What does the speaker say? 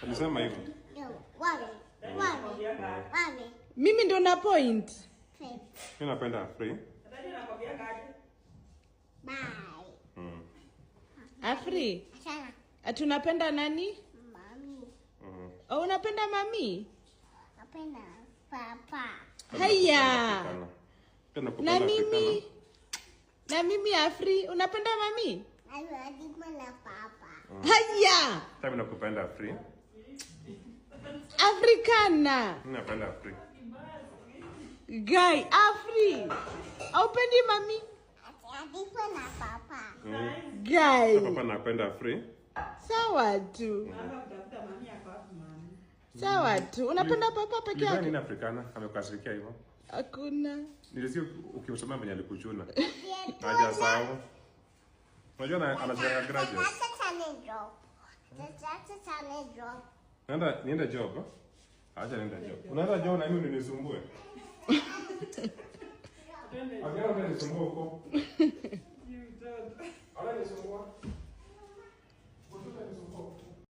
Alisema hivyo. Wale. Mimi ndo na point. Mimi napenda free. Bye. Afri. Sana. Tunapenda nani? Mami. Oh, unapenda mami? Napenda papa. Haya. Na mimi? Afrikana. Na mimi Afri, unapenda mami? Napenda papa. Haya. Mimi nakupenda free. Afrikana. Mimi napenda free. Guy, Afri. Aupendi mami? Napenda papa. Guy. Papa napenda free. Sawa tu. Sawa tu. Unapenda papa peke yake? Nini Afrikana? Amekasirikia hivyo? Hakuna. Nilisikia ukimsomea mwenye alikuchuna. Haja sawa. Unajua anacheka graduate. Nienda job. Acha nienda job. Unaenda job na mimi unisumbue. Agao ndio nisumbue huko.